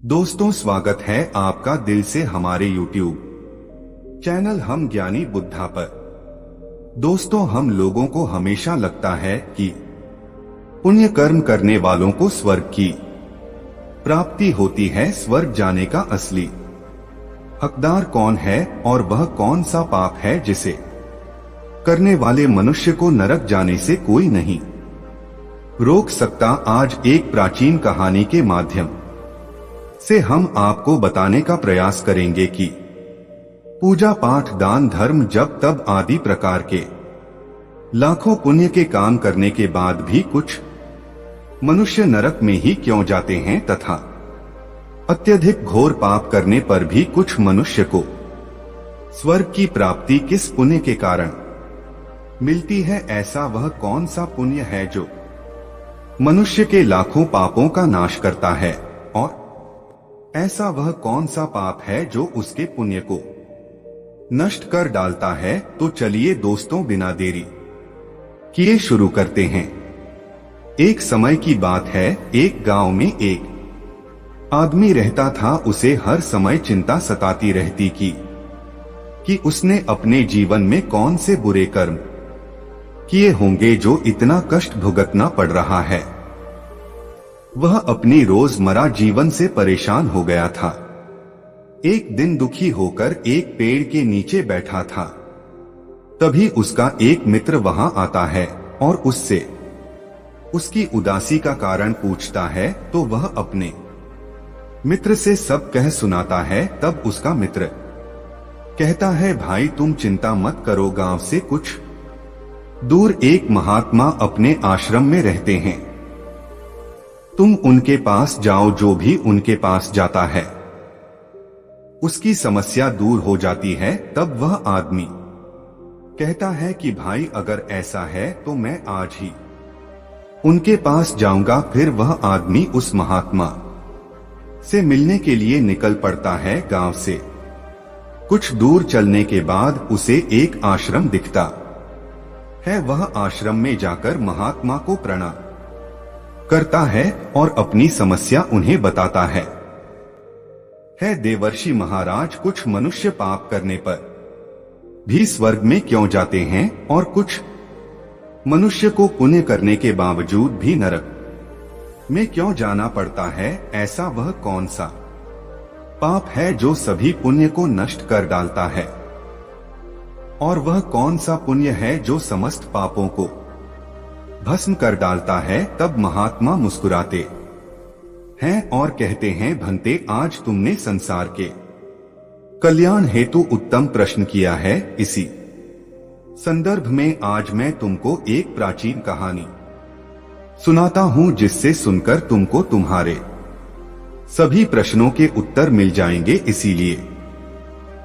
दोस्तों, स्वागत है आपका दिल से हमारे YouTube चैनल हम ज्ञानी बुद्धा पर। दोस्तों, हम लोगों को हमेशा लगता है कि पुण्य कर्म करने वालों को स्वर्ग की प्राप्ति होती है। स्वर्ग जाने का असली हकदार कौन है और वह कौन सा पाप है जिसे करने वाले मनुष्य को नरक जाने से कोई नहीं रोक सकता। आज एक प्राचीन कहानी के माध्यम से हम आपको बताने का प्रयास करेंगे कि पूजा पाठ दान धर्म जप तप आदि प्रकार के लाखों पुण्य के काम करने के बाद भी कुछ मनुष्य नरक में ही क्यों जाते हैं तथा अत्यधिक घोर पाप करने पर भी कुछ मनुष्य को स्वर्ग की प्राप्ति किस पुण्य के कारण मिलती है। ऐसा वह कौन सा पुण्य है जो मनुष्य के लाखों पापों का नाश करता है और ऐसा वह कौन सा पाप है जो उसके पुण्य को नष्ट कर डालता है। तो चलिए दोस्तों, बिना देरी किए शुरू करते हैं। एक समय की बात है, एक गांव में एक आदमी रहता था। उसे हर समय चिंता सताती रहती कि उसने अपने जीवन में कौन से बुरे कर्म किए होंगे जो इतना कष्ट भुगतना पड़ रहा है। वह अपनी रोजमर्रा जीवन से परेशान हो गया था। एक दिन दुखी होकर एक पेड़ के नीचे बैठा था। तभी उसका एक मित्र वहां आता है और उससे उसकी उदासी का कारण पूछता है। तो वह अपने मित्र से सब कह सुनाता है। तब उसका मित्र कहता है, भाई तुम चिंता मत करो, गांव से कुछ दूर एक महात्मा अपने आश्रम में रहते हैं, तुम उनके पास जाओ। जो भी उनके पास जाता है उसकी समस्या दूर हो जाती है। तब वह आदमी कहता है कि भाई अगर ऐसा है तो मैं आज ही उनके पास जाऊंगा। फिर वह आदमी उस महात्मा से मिलने के लिए निकल पड़ता है। गांव से कुछ दूर चलने के बाद उसे एक आश्रम दिखता है। वह आश्रम में जाकर महात्मा को प्रणाम करता है और अपनी समस्या उन्हें बताता है। देवर्षि महाराज, कुछ मनुष्य पाप करने पर भी स्वर्ग में क्यों जाते हैं और कुछ मनुष्य को पुण्य करने के बावजूद भी नरक में क्यों जाना पड़ता है। ऐसा वह कौन सा पाप है जो सभी पुण्य को नष्ट कर डालता है और वह कौन सा पुण्य है जो समस्त पापों को भस्म कर डालता है। तब महात्मा मुस्कुराते हैं और कहते हैं, भंते, आज तुमने संसार के कल्याण हेतु उत्तम प्रश्न किया है। इसी संदर्भ में आज मैं तुमको एक प्राचीन कहानी सुनाता हूं, जिससे सुनकर तुमको तुम्हारे सभी प्रश्नों के उत्तर मिल जाएंगे। इसीलिए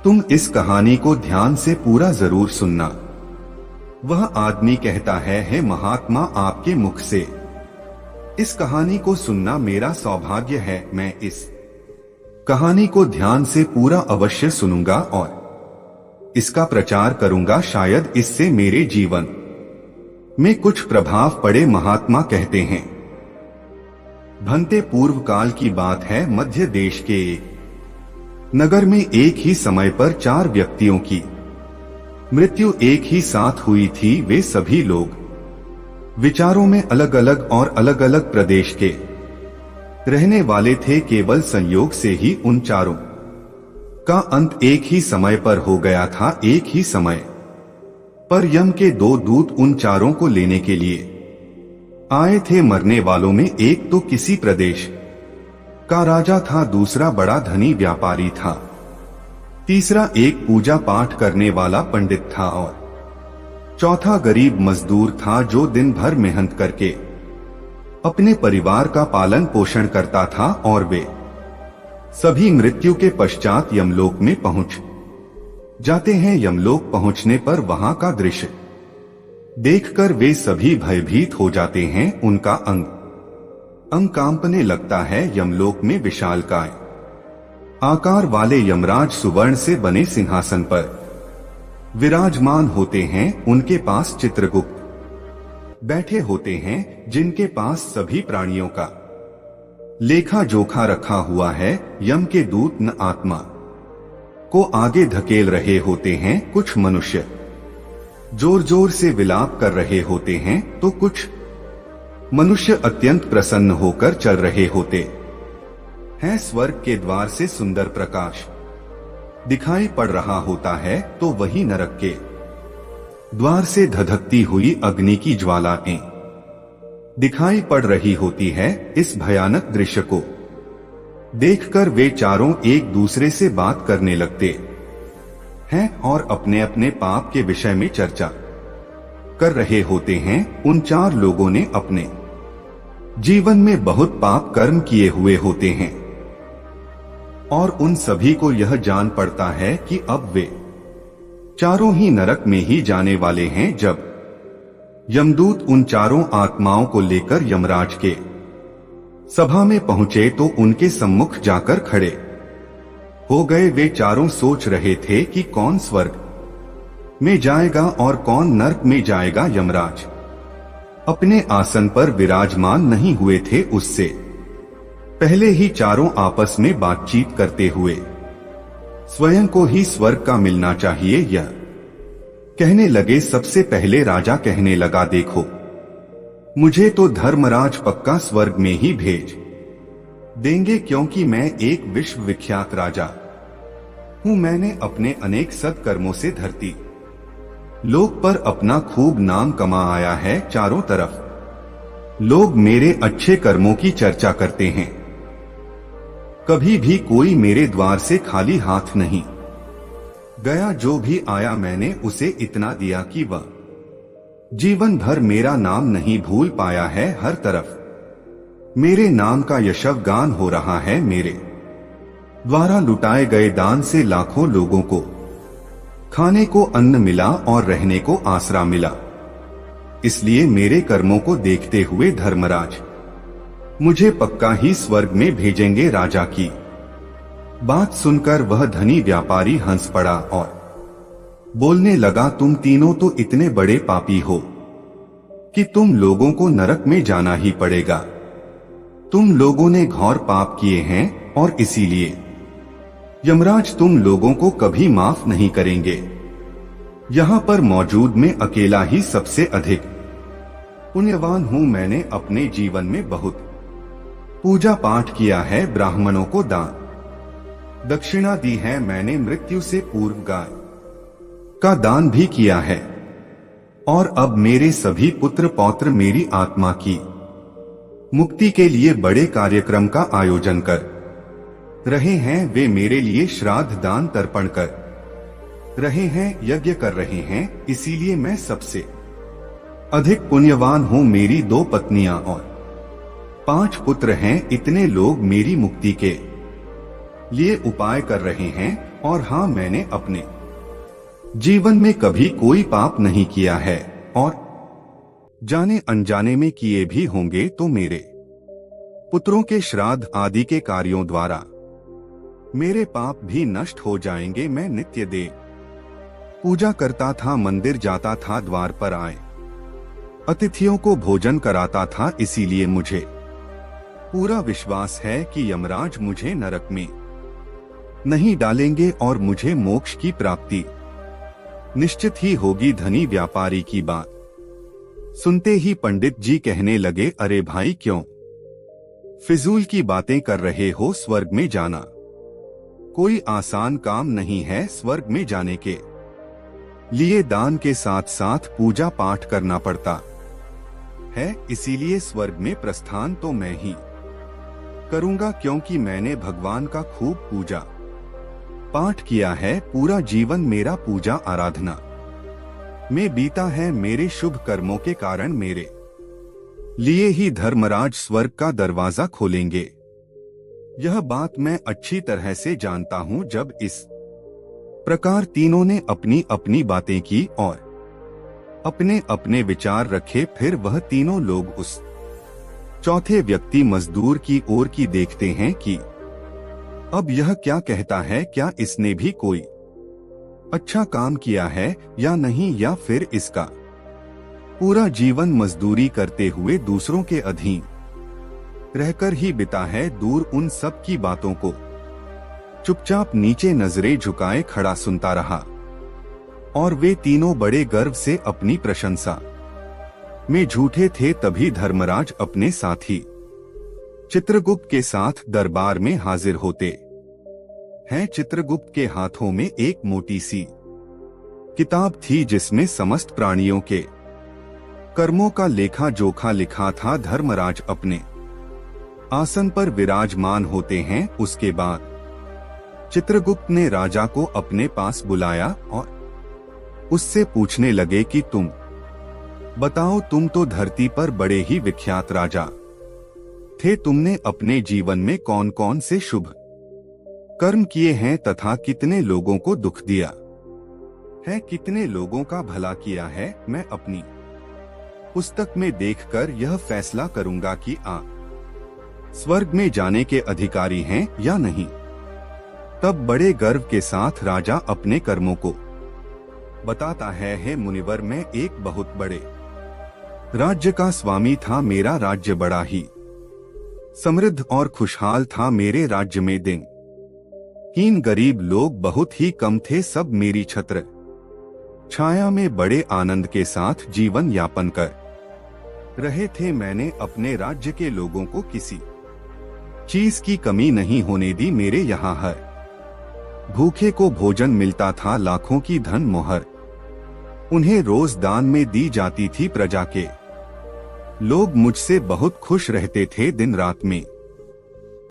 तुम इस कहानी को ध्यान से पूरा जरूर सुनना। वह आदमी कहता है, महात्मा, आपके मुख से इस कहानी को सुनना मेरा सौभाग्य है। मैं इस कहानी को ध्यान से पूरा अवश्य सुनूंगा और इसका प्रचार करूंगा। शायद इससे मेरे जीवन में कुछ प्रभाव पड़े। महात्मा कहते हैं, भंते, पूर्व काल की बात है। मध्य देश के एक नगर में एक ही समय पर 4 व्यक्तियों की मृत्यु एक ही साथ हुई थी। वे सभी लोग विचारों में अलग अलग और अलग अलग प्रदेश के रहने वाले थे। केवल संयोग से ही उन चारों का अंत एक ही समय पर हो गया था। एक ही समय पर यम के 2 दूत उन चारों को लेने के लिए आए थे। मरने वालों में एक तो किसी प्रदेश का राजा था, दूसरा बड़ा धनी व्यापारी था, तीसरा एक पूजा पाठ करने वाला पंडित था और चौथा गरीब मजदूर था जो दिन भर मेहनत करके अपने परिवार का पालन पोषण करता था। और वे सभी मृत्यु के पश्चात यमलोक में पहुंच जाते हैं। यमलोक पहुंचने पर वहां का दृश्य देखकर वे सभी भयभीत हो जाते हैं। उनका अंग कांपने लगता है। यमलोक में विशालकाय आकार वाले यमराज सुवर्ण से बने सिंहासन पर विराजमान होते हैं। उनके पास चित्रगुप्त बैठे होते हैं, जिनके पास सभी प्राणियों का लेखा जोखा रखा हुआ है। यम के दूत न आत्मा को आगे धकेल रहे होते हैं, कुछ मनुष्य जोर जोर से विलाप कर रहे होते हैं, तो कुछ मनुष्य अत्यंत प्रसन्न होकर चल रहे होते हैं। स्वर्ग के द्वार से सुंदर प्रकाश दिखाई पड़ रहा होता है, तो वही नरक के द्वार से धधकती हुई अग्नि की ज्वालाएं दिखाई पड़ रही होती है। इस भयानक दृश्य को देखकर वे चारों एक दूसरे से बात करने लगते हैं और अपने अपने पाप के विषय में चर्चा कर रहे होते हैं। उन चार लोगों ने अपने जीवन में बहुत पाप कर्म किए हुए होते हैं और उन सभी को यह जान पड़ता है कि अब वे चारों ही नरक में ही जाने वाले हैं। जब यमदूत उन चारों आत्माओं को लेकर यमराज के सभा में पहुंचे तो उनके सम्मुख जाकर खड़े हो गए। वे चारों सोच रहे थे कि कौन स्वर्ग में जाएगा और कौन नरक में जाएगा। यमराज अपने आसन पर विराजमान नहीं हुए थे, उससे पहले ही चारों आपस में बातचीत करते हुए स्वयं को ही स्वर्ग का मिलना चाहिए यह कहने लगे। सबसे पहले राजा कहने लगा, देखो मुझे तो धर्मराज पक्का स्वर्ग में ही भेज देंगे, क्योंकि मैं एक विश्व विख्यात राजा हूं। मैंने अपने अनेक सत्कर्मों से धरती लोक पर अपना खूब नाम कमा आया है। चारों तरफ लोग मेरे अच्छे कर्मों की चर्चा करते हैं। कभी भी कोई मेरे द्वार से खाली हाथ नहीं गया। जो भी आया मैंने उसे इतना दिया कि वह जीवन भर मेरा नाम नहीं भूल पाया है। हर तरफ मेरे नाम का यशव गान हो रहा है। मेरे द्वारा लुटाए गए दान से लाखों लोगों को खाने को अन्न मिला और रहने को आसरा मिला। इसलिए मेरे कर्मों को देखते हुए धर्मराज मुझे पक्का ही स्वर्ग में भेजेंगे। राजा की बात सुनकर वह धनी व्यापारी हंस पड़ा और बोलने लगा, तुम तीनों तो इतने बड़े पापी हो कि तुम लोगों को नरक में जाना ही पड़ेगा। तुम लोगों ने घोर पाप किए हैं और इसीलिए यमराज तुम लोगों को कभी माफ नहीं करेंगे। यहाँ पर मौजूद में अकेला ही सबसे अधिक पुण्यवान हूँ। मैंने अपने जीवन में बहुत पूजा पाठ किया है, ब्राह्मणों को दान दक्षिणा दी है। मैंने मृत्यु से पूर्व गाय का दान भी किया है और अब मेरे सभी पुत्र पौत्र मेरी आत्मा की मुक्ति के लिए बड़े कार्यक्रम का आयोजन कर रहे हैं। वे मेरे लिए श्राद्ध दान तर्पण कर रहे हैं, यज्ञ कर रहे हैं। इसीलिए मैं सबसे अधिक पुण्यवान हूँ। मेरी 2 पत्नियां और 5 पुत्र हैं। इतने लोग मेरी मुक्ति के लिए उपाय कर रहे हैं। और हाँ, मैंने अपने जीवन में कभी कोई पाप नहीं किया है और जाने अनजाने में किए भी होंगे तो मेरे पुत्रों के श्राद्ध आदि के कार्यों द्वारा मेरे पाप भी नष्ट हो जाएंगे। मैं नित्य देव पूजा करता था, मंदिर जाता था, द्वार पर आए अतिथियों को भोजन कराता था। इसीलिए मुझे पूरा विश्वास है कि यमराज मुझे नरक में नहीं डालेंगे और मुझे मोक्ष की प्राप्ति निश्चित ही होगी। धनी व्यापारी की बात सुनते ही पंडित जी कहने लगे, अरे भाई क्यों फिजूल की बातें कर रहे हो। स्वर्ग में जाना कोई आसान काम नहीं है। स्वर्ग में जाने के लिए दान के साथ साथ पूजा पाठ करना पड़ता है। इसीलिए स्वर्ग में प्रस्थान तो मैं ही करूंगा, क्योंकि मैंने भगवान का खूब पूजा पाठ किया है। पूरा जीवन मेरा पूजा आराधना में बीता है। मेरे शुभ कर्मों के कारण मेरे लिए ही धर्मराज स्वर्ग का दरवाजा खोलेंगे। यह बात मैं अच्छी तरह से जानता हूँ। जब इस प्रकार तीनों ने अपनी अपनी बातें की और अपने अपने विचार रखे, फिर वह तीनों लोग उस चौथे व्यक्ति मजदूर की ओर की देखते हैं कि अब यह क्या कहता है, क्या इसने भी कोई अच्छा काम किया है या नहीं, या फिर इसका पूरा जीवन मजदूरी करते हुए दूसरों के अधीन रहकर ही बिता है दूर उन सब की बातों को। चुपचाप नीचे नजरें झुकाए खड़ा सुनता रहा, और वे तीनों बड़े गर्व से अपनी प्रशंसा में झूठे थे। तभी धर्मराज अपने साथी चित्रगुप्त के साथ दरबार में हाजिर होते हैं। चित्रगुप्त के हाथों में एक मोटी सी किताब थी जिसमें समस्त प्राणियों के कर्मों का लेखा जोखा लिखा था। धर्मराज अपने आसन पर विराजमान होते हैं। उसके बाद चित्रगुप्त ने राजा को अपने पास बुलाया और उससे पूछने लगे कि तुम बताओ, तुम तो धरती पर बड़े ही विख्यात राजा थे। तुमने अपने जीवन में कौन कौन से शुभ कर्म किए हैं तथा कितने लोगों को दुख दिया है, कितने लोगों का भला किया है। मैं अपनी पुस्तक में देखकर यह फैसला करूंगा कि आप स्वर्ग में जाने के अधिकारी हैं या नहीं। तब बड़े गर्व के साथ राजा अपने कर्मों को बताता है, हे मुनिवर, मैं एक बहुत बड़े राज्य का स्वामी था। मेरा राज्य बड़ा ही समृद्ध और खुशहाल था। मेरे राज्य में दिन हीन गरीब लोग बहुत ही कम थे। सब मेरी छत्र छाया में बड़े आनंद के साथ जीवन यापन कर रहे थे। मैंने अपने राज्य के लोगों को किसी चीज की कमी नहीं होने दी। मेरे यहाँ हर भूखे को भोजन मिलता था। लाखों की धन मोहर उन्हें रोज दान में दी जाती थी। प्रजा के लोग मुझसे बहुत खुश रहते थे दिन रात में।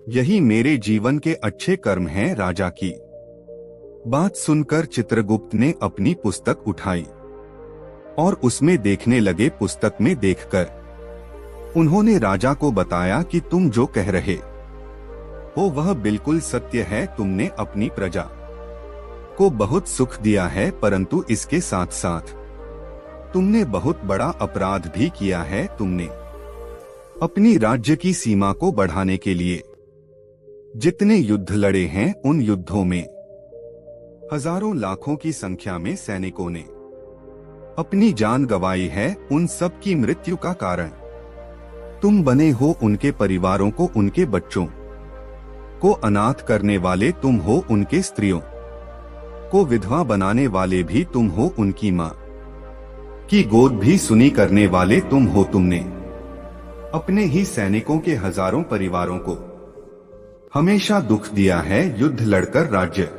यही मेरे जीवन के अच्छे कर्म हैं। राजा की बात सुनकर चित्रगुप्त ने अपनी पुस्तक उठाई और उसमें देखने लगे। पुस्तक में देखकर उन्होंने राजा को बताया कि तुम जो कह रहे हो वह बिल्कुल सत्य है। तुमने अपनी प्रजा को बहुत सुख दिया है, परंतु इसके साथ साथ तुमने बहुत बड़ा अपराध भी किया है। तुमने अपनी राज्य की सीमा को बढ़ाने के लिए जितने युद्ध लड़े हैं, उन युद्धों में हजारों लाखों की संख्या में सैनिकों ने अपनी जान गंवाई है। उन सब की मृत्यु का कारण तुम बने हो। उनके परिवारों को, उनके बच्चों को अनाथ करने वाले तुम हो। उनके स्त्रियों को विधवा बनाने वाले भी तुम हो। उनकी मां की गोद भी सुनी करने वाले तुम हो। तुमने अपने ही सैनिकों के हजारों परिवारों को हमेशा दुख दिया है। युद्ध लड़कर राज्य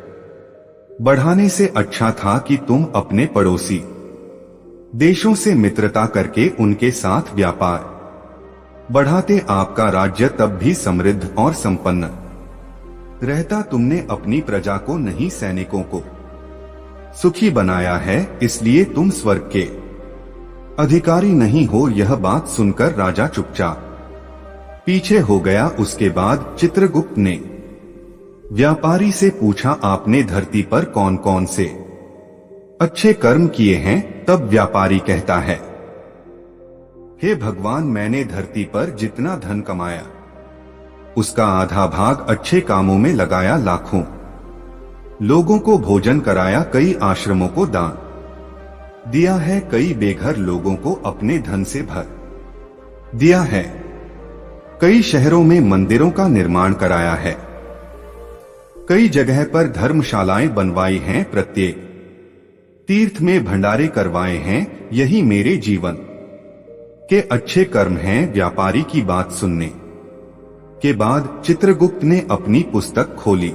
बढ़ाने से अच्छा था कि तुम अपने पड़ोसी देशों से मित्रता करके उनके साथ व्यापार बढ़ाते। आपका राज्य तब भी समृद्ध और संपन्न रहता। तुमने अपनी प्रजा को नहीं, सैनिकों को सुखी बनाया है, इसलिए तुम स्वर्ग के अधिकारी नहीं हो। यह बात सुनकर राजा चुपचाप पीछे हो गया। उसके बाद चित्रगुप्त ने व्यापारी से पूछा, आपने धरती पर कौन कौन से अच्छे कर्म किए हैं? तब व्यापारी कहता है, हे भगवान, मैंने धरती पर जितना धन कमाया उसका आधा भाग अच्छे कामों में लगाया। लाखों लोगों को भोजन कराया, कई आश्रमों को दान दिया है, कई बेघर लोगों को अपने धन से भर दिया है, कई शहरों में मंदिरों का निर्माण कराया है, कई जगह पर धर्मशालाएं बनवाई हैं, प्रत्येक तीर्थ में भंडारे करवाए हैं। यही मेरे जीवन के अच्छे कर्म हैं। व्यापारी की बात सुनने के बाद चित्रगुप्त ने अपनी पुस्तक खोली,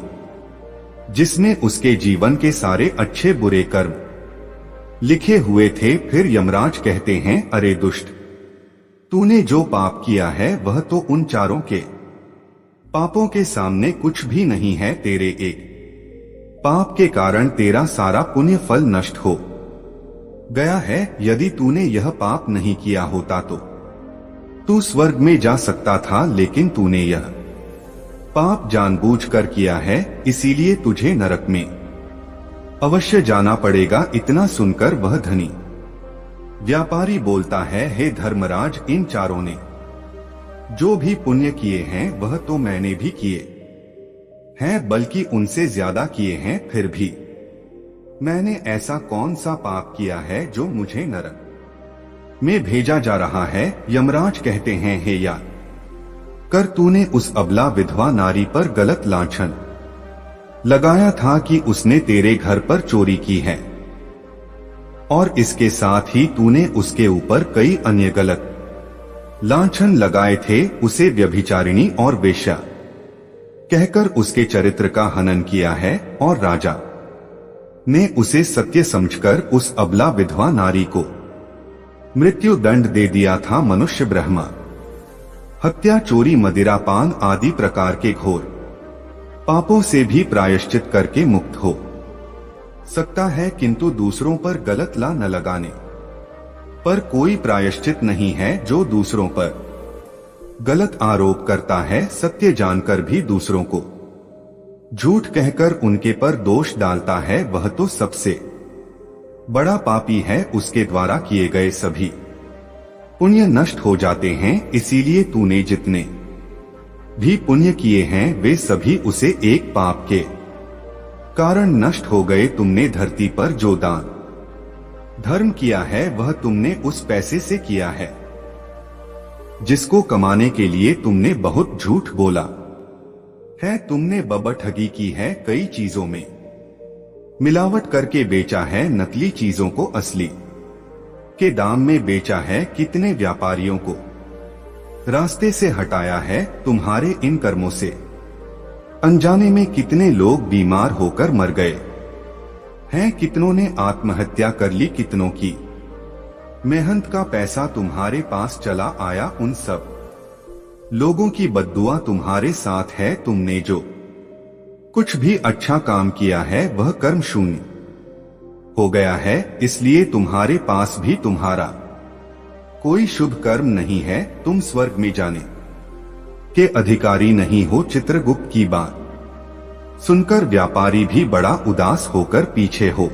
जिसमें उसके जीवन के सारे अच्छे बुरे कर्म लिखे हुए थे। फिर यमराज कहते हैं, अरे दुष्ट, तूने जो पाप किया है वह तो उन चारों के पापों के सामने कुछ भी नहीं है। तेरे एक पाप के कारण तेरा सारा पुण्य फल नष्ट हो गया है। यदि तूने यह पाप नहीं किया होता तो तू स्वर्ग में जा सकता था, लेकिन तूने यह पाप जानबूझकर किया है, इसीलिए तुझे नरक में अवश्य जाना पड़ेगा। इतना सुनकर वह धनी व्यापारी बोलता है, हे धर्मराज, इन चारों ने जो भी पुण्य किए हैं वह तो मैंने भी किए हैं, बल्कि उनसे ज्यादा किए हैं। फिर भी मैंने ऐसा कौन सा पाप किया है जो मुझे नरक में भेजा जा रहा है? यमराज कहते हैं, हे यार, कर तूने उस अबला विधवा नारी पर गलत लांछन लगाया था कि उसने तेरे घर पर चोरी की है, और इसके साथ ही तूने उसके ऊपर कई अन्य गलत लांछन लगाए थे, उसे व्यभिचारिणी और वेश्या कहकर उसके चरित्र का हनन किया है, और राजा ने उसे सत्य समझकर उस अबला विधवा नारी को मृत्यु दंड दे दिया था। मनुष्य ब्रह्मा हत्या, चोरी, मदिरापान आदि प्रकार के घोर पापों से भी प्रायश्चित करके मुक्त हो सकता है, किंतु दूसरों पर गलत ला न लगाने पर कोई प्रायश्चित नहीं है। जो दूसरों पर गलत आरोप करता है, सत्य जानकर भी दूसरों को झूठ कहकर उनके पर दोष डालता है, वह तो सबसे बड़ा पापी है। उसके द्वारा किए गए सभी पुण्य नष्ट हो जाते हैं, इसीलिए तूने जितने भी पुण्य किए हैं वे सभी उसे एक पाप के कारण नष्ट हो गए। तुमने धरती पर जो दान धर्म किया है वह तुमने उस पैसे से किया है जिसको कमाने के लिए तुमने बहुत झूठ बोला है। तुमने बबठगी की है, कई चीजों में मिलावट करके बेचा है, नकली चीजों को असली के दाम में बेचा है, कितने व्यापारियों को रास्ते से हटाया है। तुम्हारे इन कर्मों से अनजाने में कितने लोग बीमार होकर मर गए हैं, कितनों ने आत्महत्या कर ली, कितनों की मेहनत का पैसा तुम्हारे पास चला आया। उन सब लोगों की बद्दुआ तुम्हारे साथ है। तुमने जो कुछ भी अच्छा काम किया है वह कर्म शून्य हो गया है, इसलिए तुम्हारे पास भी तुम्हारा कोई शुभ कर्म नहीं है। तुम स्वर्ग में जाने के अधिकारी नहीं हो। चित्रगुप्त की बात सुनकर व्यापारी भी बड़ा उदास होकर पीछे हो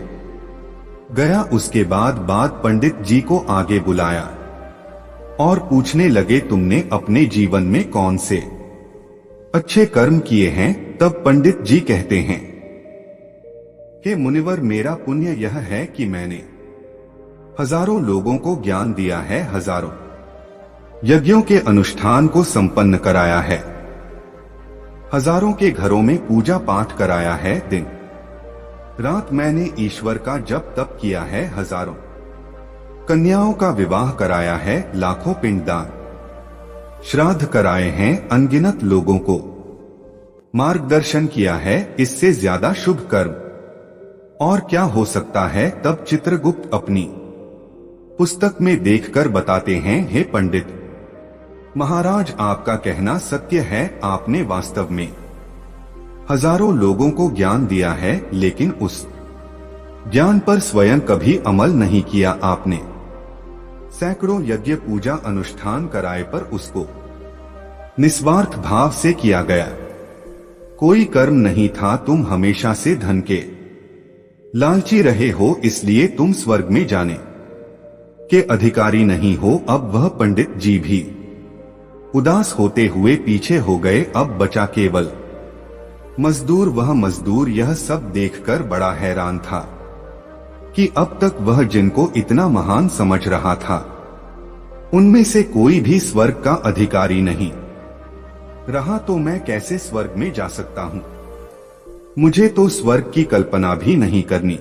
गया। उसके बाद पंडित जी को आगे बुलाया और पूछने लगे, तुमने अपने जीवन में कौन से अच्छे कर्म किए हैं? तब पंडित जी कहते हैं कि मुनिवर, मेरा पुण्य यह है कि मैंने हजारों लोगों को ज्ञान दिया है, हजारों यज्ञों के अनुष्ठान को संपन्न कराया है, हजारों के घरों में पूजा पाठ कराया है, दिन रात मैंने ईश्वर का जप तप किया है, हजारों कन्याओं का विवाह कराया है, लाखों पिंडदान श्राद्ध कराए हैं, अनगिनत लोगों को मार्गदर्शन किया है। इससे ज्यादा शुभ कर्म और क्या हो सकता है? तब चित्रगुप्त अपनी पुस्तक में देखकर बताते हैं, हे पंडित महाराज, आपका कहना सत्य है। आपने वास्तव में हजारों लोगों को ज्ञान दिया है, लेकिन उस ज्ञान पर स्वयं कभी अमल नहीं किया। आपने सैकड़ों यज्ञ पूजा अनुष्ठान कराए पर उसको निस्वार्थ भाव से किया गया कोई कर्म नहीं था। तुम हमेशा से धन के लालची रहे हो, इसलिए तुम स्वर्ग में जाने के अधिकारी नहीं हो। अब वह पंडित जी भी उदास होते हुए पीछे हो गए। अब बचा केवल मजदूर। वह मजदूर यह सब देखकर बड़ा हैरान था कि अब तक वह जिनको इतना महान समझ रहा था, उनमें से कोई भी स्वर्ग का अधिकारी नहीं रहा। तो मैं कैसे स्वर्ग में जा सकता हूं? मुझे तो स्वर्ग की कल्पना भी नहीं करनी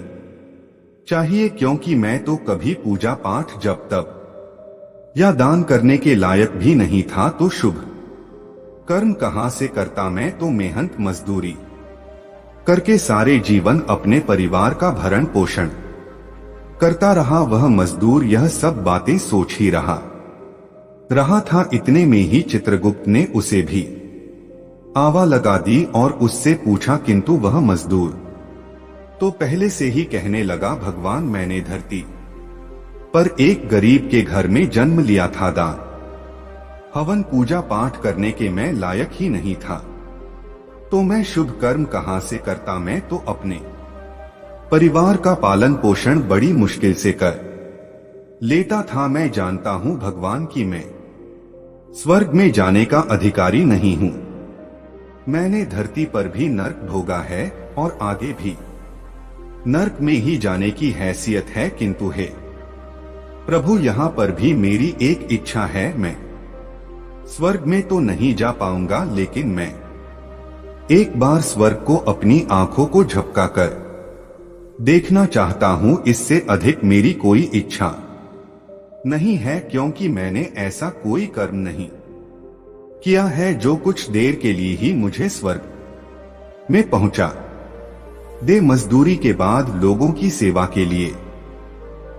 चाहिए, क्योंकि मैं तो कभी पूजा पाठ जप तप या दान करने के लायक भी नहीं था। तो शुभ कर्म कहां से करता? मैं तो मेहनत मजदूरी करके सारे जीवन अपने परिवार का भरण पोषण करता रहा। वह मजदूर यह सब बातें सोच ही रहा था। इतने में ही चित्रगुप्त ने उसे भी आवा लगा दी और उससे पूछा, किंतु वह मजदूर तो पहले से ही कहने लगा, भगवान, मैंने धरती पर एक गरीब के घर में जन्म लिया था। दान हवन पूजा पाठ करने के मैं लायक ही नहीं था, तो मैं शुभ कर्म कहां से करता? मैं तो अपने परिवार का पालन पोषण बड़ी मुश्किल से कर लेता था। मैं जानता हूं भगवान कि मैं स्वर्ग में जाने का अधिकारी नहीं हूं। मैंने धरती पर भी नर्क भोगा है और आगे भी नर्क में ही जाने की हैसियत है, किंतु हे प्रभु, यहां पर भी मेरी एक इच्छा है। मैं स्वर्ग में तो नहीं जा पाऊंगा, लेकिन मैं एक बार स्वर्ग को अपनी आंखों को झपका कर देखना चाहता हूं। इससे अधिक मेरी कोई इच्छा नहीं है, क्योंकि मैंने ऐसा कोई कर्म नहीं किया है जो कुछ देर के लिए ही मुझे स्वर्ग में पहुंचा दे। मजदूरी के बाद लोगों की सेवा के लिए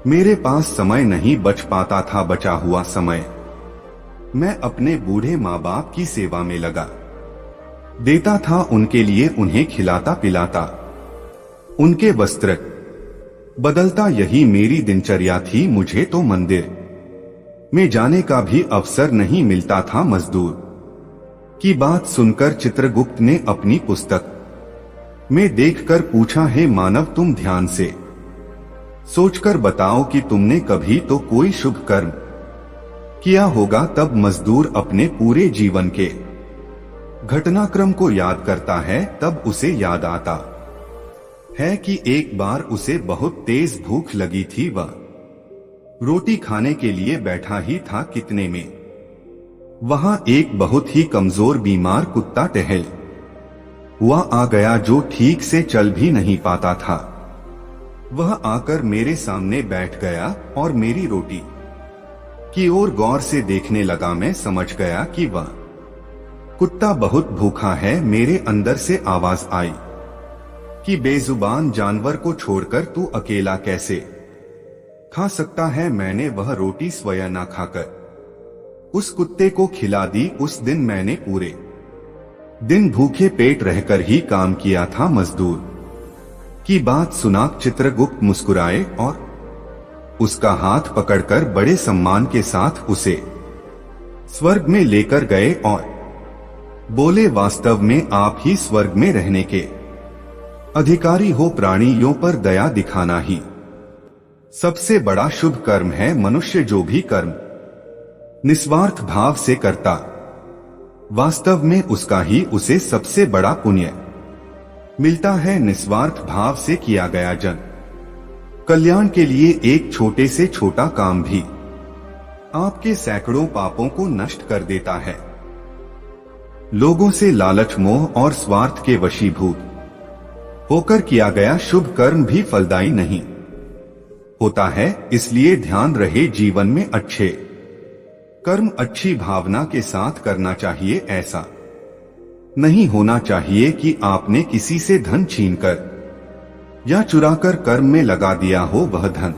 मेरे पास समय नहीं बच पाता था। बचा हुआ समय मैं अपने बूढ़े माँ बाप की सेवा में लगा देता था। उनके लिए उन्हें खिलाता पिलाता, उनके वस्त्र बदलता, यही मेरी दिनचर्या थी। मुझे तो मंदिर में जाने का भी अवसर नहीं मिलता था। मजदूर की बात सुनकर चित्रगुप्त ने अपनी पुस्तक में देखकर पूछा, हे मानव, तुम ध्यान से सोचकर बताओ कि तुमने कभी तो कोई शुभ कर्म किया होगा। तब मजदूर अपने पूरे जीवन के घटनाक्रम को याद करता है। तब उसे याद आता है कि एक बार उसे बहुत तेज भूख लगी थी। वह रोटी खाने के लिए बैठा ही था, कितने में वहां एक बहुत ही कमजोर बीमार कुत्ता टहल हुआ आ गया, जो ठीक से चल भी नहीं पाता था। वह आकर मेरे सामने बैठ गया और मेरी रोटी की ओर गौर से देखने लगा। मैं समझ गया कि वह कुत्ता बहुत भूखा है। मेरे अंदर से आवाज आई कि बेजुबान जानवर को छोड़कर तू अकेला कैसे खा सकता है। मैंने वह रोटी स्वयं न खाकर उस कुत्ते को खिला दी। उस दिन मैंने पूरे दिन भूखे पेट रहकर ही काम किया था। मजदूर की बात सुना चित्रगुप्त मुस्कुराए और उसका हाथ पकड़कर बड़े सम्मान के साथ उसे स्वर्ग में लेकर गए और बोले, वास्तव में आप ही स्वर्ग में रहने के अधिकारी हो। प्राणियों पर दया दिखाना ही सबसे बड़ा शुभ कर्म है। मनुष्य जो भी कर्म निस्वार्थ भाव से करता, वास्तव में उसका ही उसे सबसे बड़ा पुण्य मिलता है। निस्वार्थ भाव से किया गया जन कल्याण के लिए एक छोटे से छोटा काम भी आपके सैकड़ों पापों को नष्ट कर देता है। लोगों से लालच, मोह और स्वार्थ के वशीभूत होकर किया गया शुभ कर्म भी फलदायी नहीं होता है। इसलिए ध्यान रहे, जीवन में अच्छे कर्म अच्छी भावना के साथ करना चाहिए। ऐसा नहीं होना चाहिए कि आपने किसी से धन छीनकर या चुराकर कर्म में लगा दिया हो। वह धन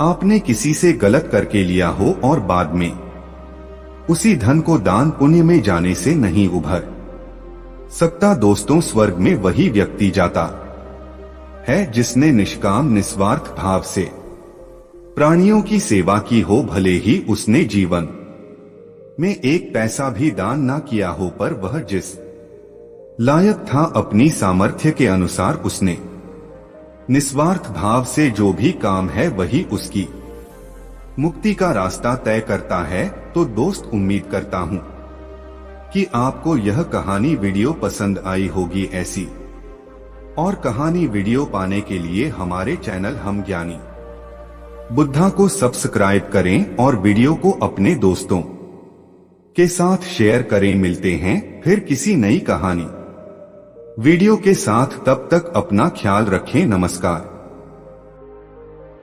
आपने किसी से गलत करके लिया हो और बाद में उसी धन को दान पुण्य में जाने से नहीं उभर सकता। दोस्तों, स्वर्ग में वही व्यक्ति जाता है जिसने निष्काम निस्वार्थ भाव से प्राणियों की सेवा की हो, भले ही उसने जीवन में एक पैसा भी दान ना किया हो, पर वह जिस लायक था अपनी सामर्थ्य के अनुसार उसने निस्वार्थ भाव से जो भी काम है वही उसकी मुक्ति का रास्ता तय करता है। तो दोस्त, उम्मीद करता हूं कि आपको यह कहानी वीडियो पसंद आई होगी। ऐसी और कहानी वीडियो पाने के लिए हमारे चैनल हम ज्ञानी बुद्धा को सब्सक्राइब करें और वीडियो को अपने दोस्तों के साथ शेयर करें। मिलते हैं फिर किसी नई कहानी वीडियो के साथ, तब तक अपना ख्याल रखें। नमस्कार।